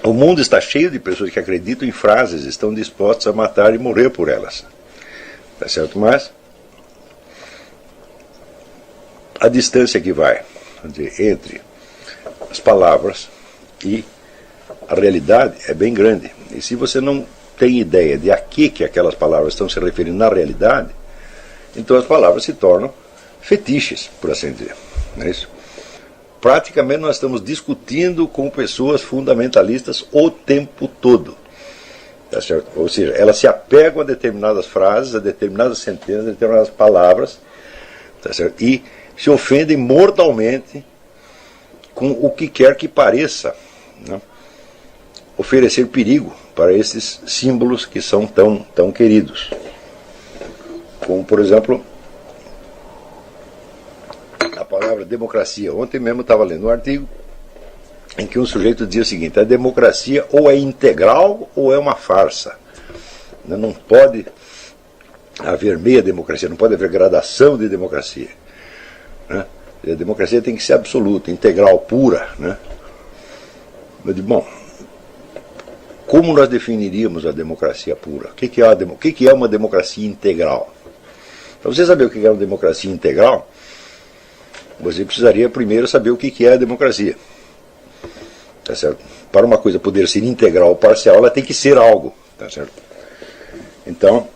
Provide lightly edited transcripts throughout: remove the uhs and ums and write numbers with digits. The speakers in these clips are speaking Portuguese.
O mundo está cheio de pessoas que acreditam em frases, estão dispostas a matar e morrer por elas. Tá certo? Mas a distância que vai entre as palavras e a realidade é bem grande. E se você não tem ideia de a que aquelas palavras estão se referindo na realidade, então as palavras se tornam fetiches, por assim dizer. Não é isso? Praticamente nós estamos discutindo com pessoas fundamentalistas o tempo todo. Tá certo? Ou seja, elas se apegam a determinadas frases, a determinadas sentenças, a determinadas palavras, tá certo? E se ofendem mortalmente com o que quer que pareça, né, oferecer perigo para esses símbolos que são tão queridos. Como, por exemplo, a palavra democracia. Ontem mesmo eu estava lendo um artigo em que um sujeito dizia o seguinte: a democracia ou é integral ou é uma farsa. Não pode haver meia democracia, não pode haver gradação de democracia. Né? A democracia tem que ser absoluta, integral, pura. Né? Eu digo, bom, como nós definiríamos a democracia pura? O que é uma democracia integral? Para você saber o que é uma democracia integral, você precisaria primeiro saber o que é a democracia. Tá certo? Para uma coisa poder ser integral ou parcial, ela tem que ser algo. Tá certo? Então,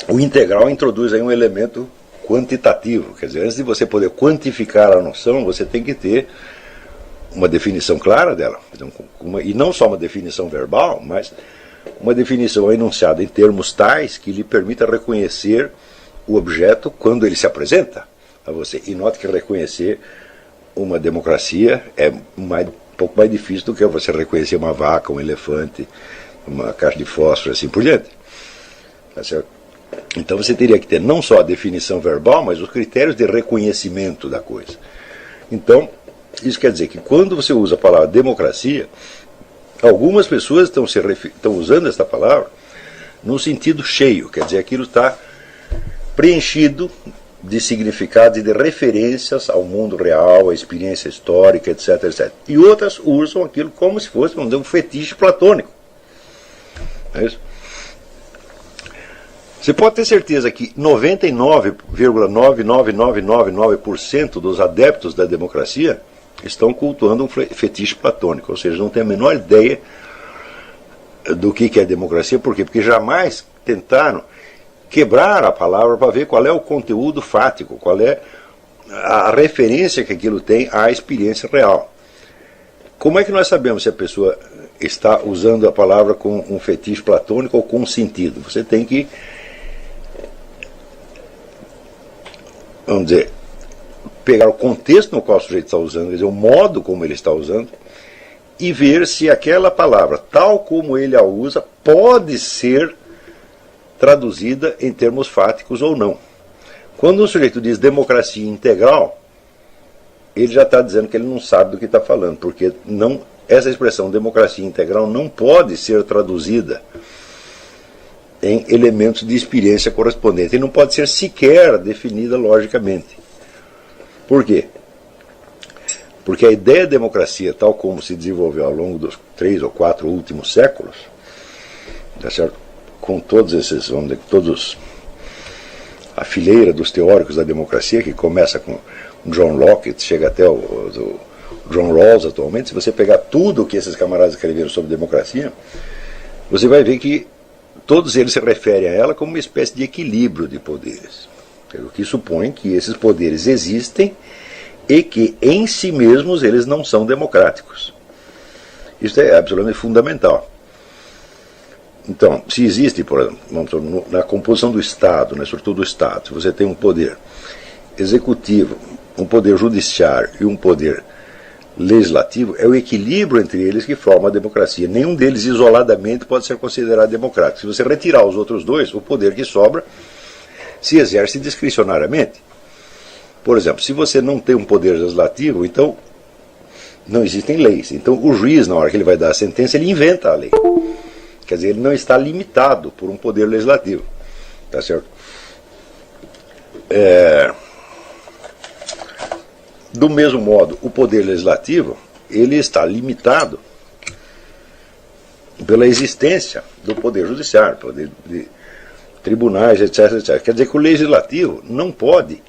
o integral introduz aí um elemento quantitativo. Quer dizer, antes de você poder quantificar a noção, você tem que ter uma definição clara dela. Então, e não só uma definição verbal, mas uma definição enunciada em termos tais que lhe permita reconhecer o objeto quando ele se apresenta a você. E note que reconhecer uma democracia é um pouco mais difícil do que você reconhecer uma vaca, um elefante, uma caixa de fósforo, assim por diante. Tá certo? Então você teria que ter não só a definição verbal, mas os critérios de reconhecimento da coisa. Então, isso quer dizer que quando você usa a palavra democracia, algumas pessoas estão usando esta palavra num sentido cheio, quer dizer, aquilo está preenchido de significados e de referências ao mundo real, à experiência histórica, etc, etc. E outras usam aquilo como se fosse, vamos dizer, um fetiche platônico. É isso? Você pode ter certeza que 99,99999% dos adeptos da democracia estão cultuando um fetiche platônico, ou seja, não tem a menor ideia do que é democracia. Por quê? Porque jamais tentaram quebrar a palavra para ver qual é o conteúdo fático, qual é a referência que aquilo tem à experiência real. Como é que nós sabemos se a pessoa está usando a palavra com um fetiche platônico ou com um sentido? Você tem que, vamos dizer, pegar o contexto no qual o sujeito está usando, quer dizer, o modo como ele está usando, e ver se aquela palavra, tal como ele a usa, pode ser traduzida em termos fáticos ou não. Quando o sujeito diz democracia integral, ele já está dizendo que ele não sabe do que está falando, porque essa expressão democracia integral não pode ser traduzida em elementos de experiência correspondente, e não pode ser sequer definida logicamente. Por quê? Porque a ideia de democracia, tal como se desenvolveu ao longo dos 3 ou 4 últimos séculos, tá certo? Com todos esses, vamos dizer, a fileira dos teóricos da democracia, que começa com John Locke, chega até o John Rawls atualmente. Se você pegar tudo o que esses camaradas escreveram sobre democracia, você vai ver que todos eles se referem a ela como uma espécie de equilíbrio de poderes, o que supõe que esses poderes existem e que em si mesmos eles não são democráticos. Isso é absolutamente fundamental. Então, se existe, por exemplo, na composição do Estado, né, sobretudo do Estado, se você tem um poder executivo, um poder judiciário e um poder legislativo, é o equilíbrio entre eles que forma a democracia. Nenhum deles isoladamente pode ser considerado democrático. Se você retirar os outros dois, o poder que sobra se exerce discricionariamente. Por exemplo, se você não tem um poder legislativo, então não existem leis. Então o juiz, na hora que ele vai dar a sentença, ele inventa a lei. Quer dizer, ele não está limitado por um poder legislativo. Tá certo? Do mesmo modo, o poder legislativo, ele está limitado pela existência do Poder Judiciário, poder de tribunais, etc, etc. Quer dizer que o Legislativo não pode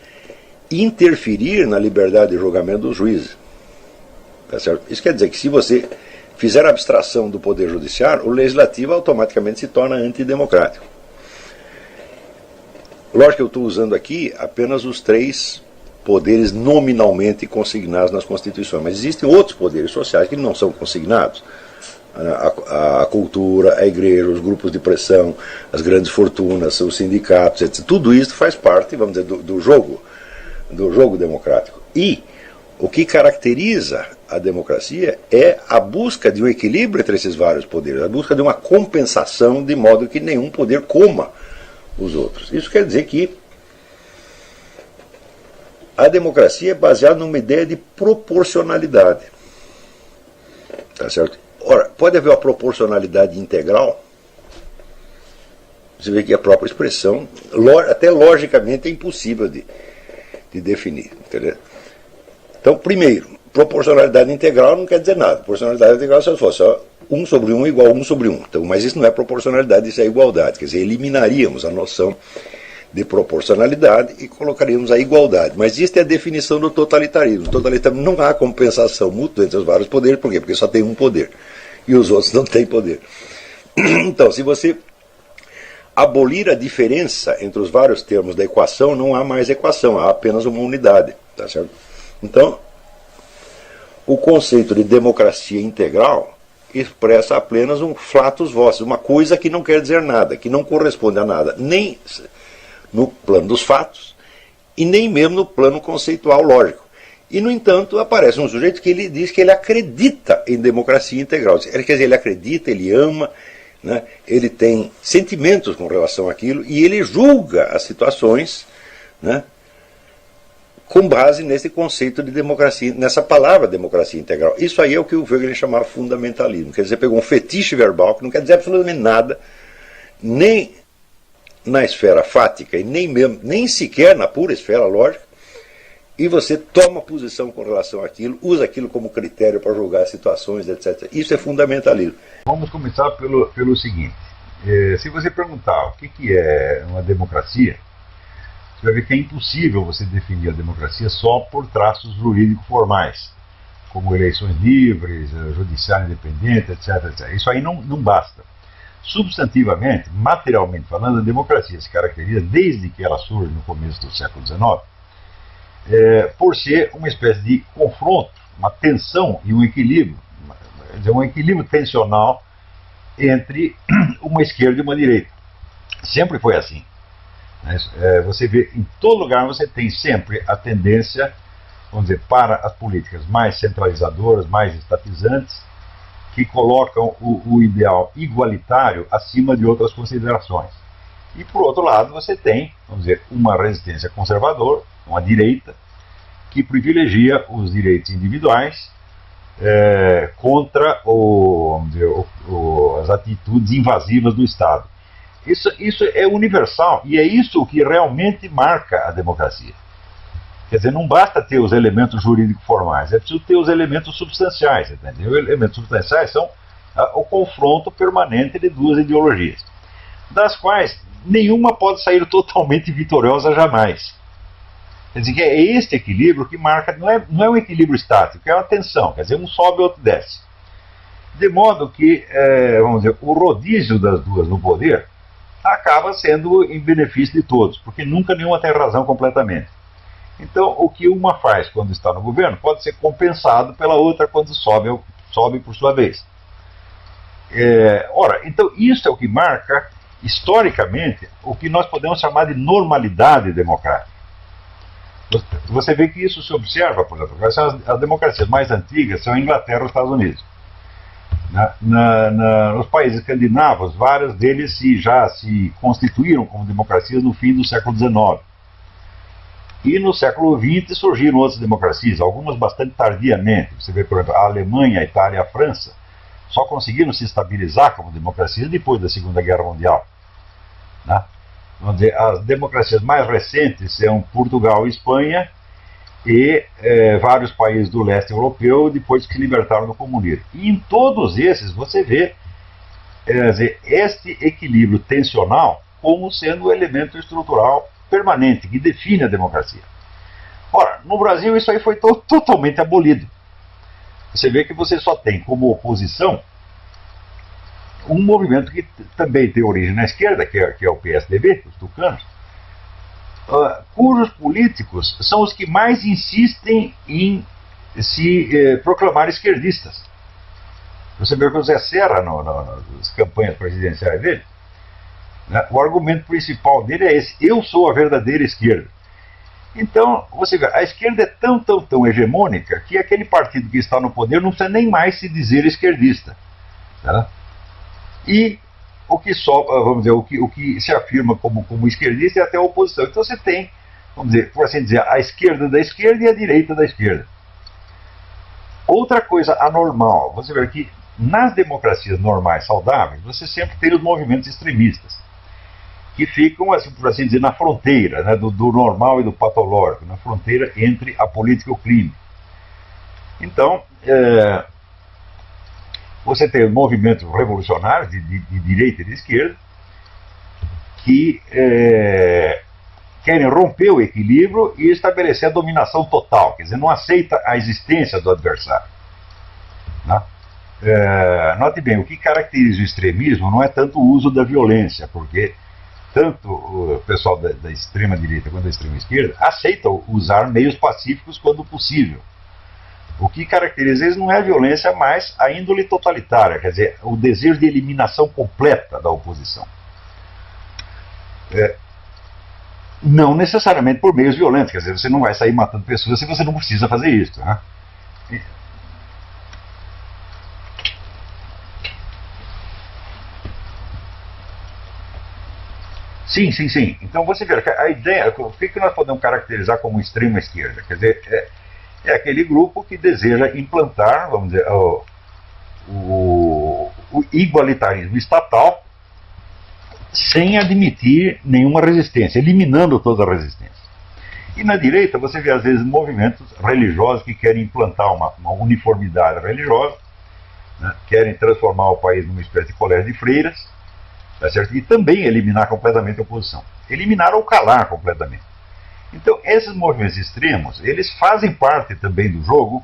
interferir na liberdade de julgamento dos juízes. Tá certo? Isso quer dizer que se você fizer abstração do Poder Judiciário, o Legislativo automaticamente se torna antidemocrático. Lógico que eu estou usando aqui apenas os 3 poderes nominalmente consignados nas Constituições, mas existem outros poderes sociais que não são consignados. A cultura, a igreja, os grupos de pressão, as grandes fortunas, os sindicatos, etc. Tudo isso faz parte, vamos dizer, do jogo democrático. E o que caracteriza a democracia é a busca de um equilíbrio entre esses vários poderes, a busca de uma compensação de modo que nenhum poder coma os outros. Isso quer dizer que a democracia é baseada numa ideia de proporcionalidade. Tá certo? Ora, pode haver uma proporcionalidade integral. Você vê que a própria expressão, até logicamente, é impossível de definir. Entendeu? Então, primeiro, proporcionalidade integral não quer dizer nada. Proporcionalidade integral se fosse só 1 sobre 1 igual a 1 sobre 1. Então, mas isso não é proporcionalidade, isso é igualdade. Quer dizer, eliminaríamos a noção de proporcionalidade e colocaríamos a igualdade. Mas isso é a definição do totalitarismo. No totalitarismo não há compensação mútua entre os vários poderes. Por quê? Porque só tem um poder. E os outros não têm poder. Então, se você abolir a diferença entre os vários termos da equação, não há mais equação, há apenas uma unidade. Tá certo? Então, o conceito de democracia integral expressa apenas um flatus vocis, uma coisa que não quer dizer nada, que não corresponde a nada, nem no plano dos fatos e nem mesmo no plano conceitual lógico. E, no entanto, aparece um sujeito que ele diz que ele acredita em democracia integral. Quer dizer, ele acredita, ele ama, né, ele tem sentimentos com relação àquilo e ele julga as situações, né, com base nesse conceito de democracia, nessa palavra democracia integral. Isso aí é o que o Wegelin chamava fundamentalismo. Quer dizer, pegou um fetiche verbal que não quer dizer absolutamente nada, nem na esfera fática e nem sequer na pura esfera lógica, e você toma posição com relação àquilo, usa aquilo como critério para julgar situações, etc. Isso é fundamentalismo. Vamos começar pelo seguinte. Se você perguntar o que é uma democracia, você vai ver que é impossível você definir a democracia só por traços jurídicos formais, como eleições livres, judiciário independente, etc, etc. Isso aí não basta. Substantivamente, materialmente falando, a democracia se caracteriza, desde que ela surge no começo do século XIX, por ser uma espécie de confronto, uma tensão e um equilíbrio, um equilíbrio tensional entre uma esquerda e uma direita. Sempre foi assim. Você vê, em todo lugar você tem sempre a tendência, vamos dizer, para as políticas mais centralizadoras, mais estatizantes, que colocam o ideal igualitário acima de outras considerações. E, por outro lado, você tem, vamos dizer, uma resistência conservadora, uma direita, que privilegia os direitos individuais contra vamos dizer, as atitudes invasivas do Estado. Isso é universal e é isso que realmente marca a democracia. Quer dizer, não basta ter os elementos jurídicos formais, é preciso ter os elementos substanciais, entendeu? Os elementos substanciais são o confronto permanente de duas ideologias, das quais nenhuma pode sair totalmente vitoriosa jamais. Quer dizer, que é este equilíbrio que marca, não é um equilíbrio estático, é uma tensão, quer dizer, um sobe e outro desce. De modo que, vamos dizer, o rodízio das duas no poder acaba sendo em benefício de todos, porque nunca nenhuma tem razão completamente. Então, o que uma faz quando está no governo pode ser compensado pela outra quando sobe por sua vez. Ora, então isso é o que marca, historicamente, o que nós podemos chamar de normalidade democrática. Você vê que isso se observa, por exemplo, as democracias mais antigas são a Inglaterra e os Estados Unidos. Nos países escandinavos, vários deles já se constituíram como democracias no fim do século XIX. E no século XX surgiram outras democracias, algumas bastante tardiamente. Você vê, por exemplo, a Alemanha, a Itália e a França só conseguiram se estabilizar como democracias depois da Segunda Guerra Mundial. Vamos dizer, as democracias mais recentes são Portugal e Espanha, e vários países do leste europeu depois que se libertaram do comunismo. E em todos esses você vê este equilíbrio tensional como sendo o elemento estrutural permanente que define a democracia. Ora, no Brasil isso aí foi totalmente abolido. Você vê que você só tem como oposição um movimento que também tem origem na esquerda, que é o PSDB, os tucanos, cujos políticos são os que mais insistem em se proclamar esquerdistas. Você vê que o Zé Serra, nas campanhas presidenciais dele, né, o argumento principal dele é esse: eu sou a verdadeira esquerda. Então, você vê, a esquerda é tão hegemônica que aquele partido que está no poder não precisa nem mais se dizer esquerdista. Tá? E o que vamos dizer, o que se afirma como esquerdista é até a oposição. Então você tem, vamos dizer, por assim dizer, a esquerda da esquerda e a direita da esquerda. Outra coisa anormal, você vê que nas democracias normais, saudáveis, você sempre tem os movimentos extremistas, que ficam, assim, por assim dizer, na fronteira, né, do normal e do patológico, na fronteira entre a política e o crime. Então, você tem movimentos revolucionários de direita e de esquerda que querem romper o equilíbrio e estabelecer a dominação total, quer dizer, não aceita a existência do adversário. Né? Note bem, o que caracteriza o extremismo não é tanto o uso da violência, porque tanto o pessoal da extrema-direita quanto da extrema-esquerda aceitam usar meios pacíficos quando possível. O que caracteriza eles não é a violência, mas a índole totalitária, quer dizer, o desejo de eliminação completa da oposição. Não necessariamente por meios violentos, quer dizer, você não vai sair matando pessoas se você não precisa fazer isso. Né? Sim. Então você vê que a ideia, o que nós podemos caracterizar como extrema esquerda? Quer dizer, é aquele grupo que deseja implantar, vamos dizer, o igualitarismo estatal sem admitir nenhuma resistência, eliminando toda a resistência. E na direita você vê às vezes movimentos religiosos que querem implantar uma uniformidade religiosa, né, querem transformar o país numa espécie de colégio de freiras, tá certo? E também eliminar completamente a oposição. Eliminar ou calar completamente. Então, esses movimentos extremos, eles fazem parte também do jogo,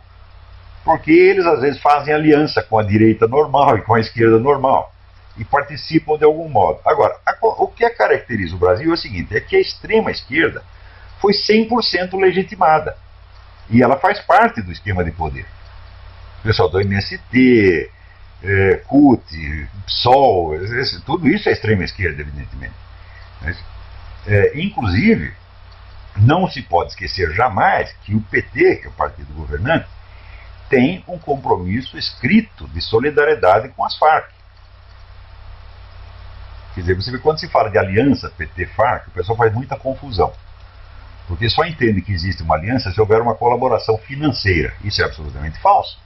porque eles às vezes fazem aliança com a direita normal e com a esquerda normal, e participam de algum modo. Agora, o que caracteriza o Brasil é o seguinte, é que a extrema esquerda foi 100% legitimada, e ela faz parte do esquema de poder. O pessoal do MST, CUT, PSOL, tudo isso é extrema esquerda, evidentemente. Inclusive, não se pode esquecer jamais que o PT, que é o partido governante, tem um compromisso escrito de solidariedade com as Farc. Quer dizer, você vê, quando se fala de aliança PT-Farc, o pessoal faz muita confusão. Porque só entende que existe uma aliança se houver uma colaboração financeira. Isso é absolutamente falso.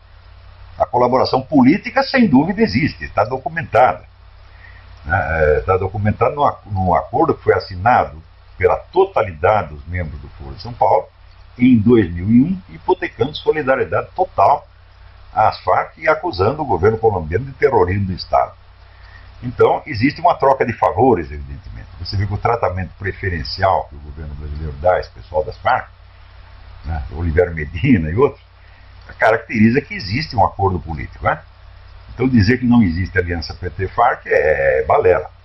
A colaboração política, sem dúvida, existe, está documentada. Está documentado num acordo que foi assinado pela totalidade dos membros do Foro de São Paulo, em 2001, hipotecando solidariedade total às Farc e acusando o governo colombiano de terrorismo do Estado. Então, existe uma troca de favores, evidentemente. Você vê que o tratamento preferencial que o governo brasileiro dá a esse pessoal das Farc, né, Oliveira Medina e outros, caracteriza que existe um acordo político. Né? Então, dizer que não existe aliança PT-Farc é balela.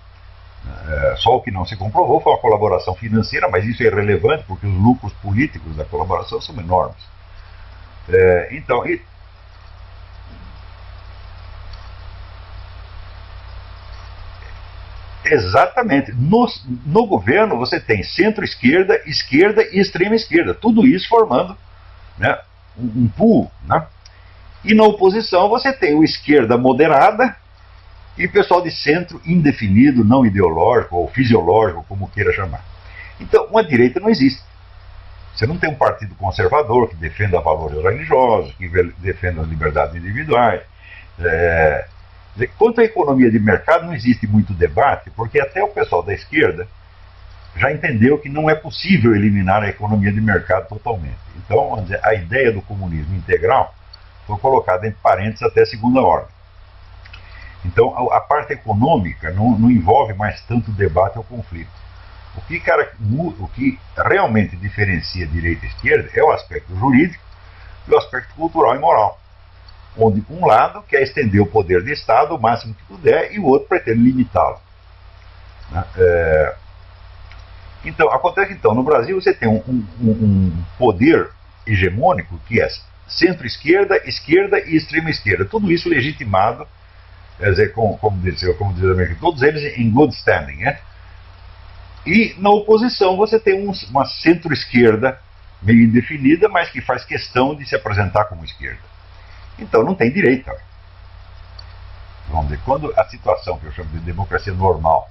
Só o que não se comprovou foi uma colaboração financeira, mas isso é irrelevante porque os lucros políticos da colaboração são enormes. Então, exatamente, no governo você tem centro-esquerda, esquerda e extrema-esquerda, tudo isso formando, né, um pool. Né? E na oposição você tem o esquerda moderada e o pessoal de centro indefinido, não ideológico ou fisiológico, como queira chamar. Então, uma direita não existe. Você não tem um partido conservador que defenda valores religiosos, que defenda as liberdades individuais. Quanto à economia de mercado, não existe muito debate, porque até o pessoal da esquerda já entendeu que não é possível eliminar a economia de mercado totalmente. Então, vamos dizer, a ideia do comunismo integral foi colocada entre parênteses até segunda ordem. Então, a parte econômica não envolve mais tanto debate ou conflito. O que realmente diferencia direita e esquerda é o aspecto jurídico e o aspecto cultural e moral, onde um lado quer estender o poder do Estado o máximo que puder e o outro pretende limitá-lo. Então, acontece que no Brasil você tem um poder hegemônico que é centro-esquerda, esquerda e extrema-esquerda. Tudo isso legitimado, quer dizer, como diz o americano, todos eles em good standing, né? E na oposição você tem uma centro-esquerda meio indefinida, mas que faz questão de se apresentar como esquerda. Então não tem direita. Vamos dizer, quando a situação que eu chamo de democracia normal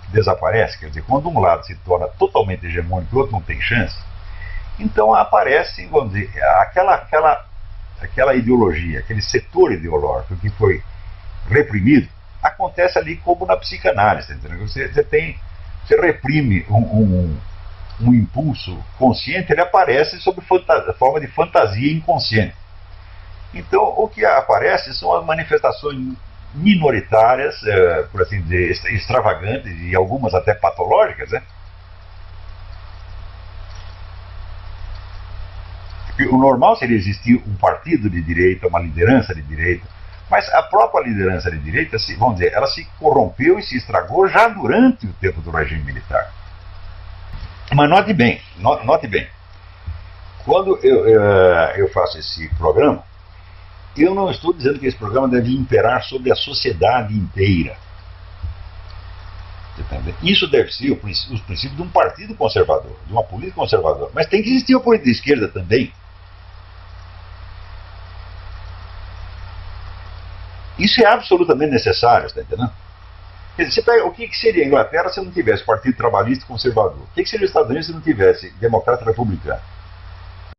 desaparece, quer dizer, quando um lado se torna totalmente hegemônico e o outro não tem chance, então aparece, vamos dizer, aquela ideologia, aquele setor ideológico que foi reprimido, acontece ali como na psicanálise, entendeu? Você reprime um impulso consciente, ele aparece sob forma de fantasia inconsciente. Então, o que aparece são as manifestações minoritárias, por assim dizer, extravagantes e algumas até patológicas, né? O normal seria existir um partido de direita, uma liderança de direita, mas a própria liderança de direita, vamos dizer, ela se corrompeu e se estragou já durante o tempo do regime militar. Mas note bem, quando eu faço esse programa, eu não estou dizendo que esse programa deve imperar sobre a sociedade inteira. Isso deve ser os princípios de um partido conservador, de uma política conservadora. Mas tem que existir uma política de esquerda também. Isso é absolutamente necessário, está entendendo? Quer dizer, você pega, o que seria a Inglaterra se não tivesse partido trabalhista e conservador? O que seria os Estados Unidos se não tivesse democrata e republicano?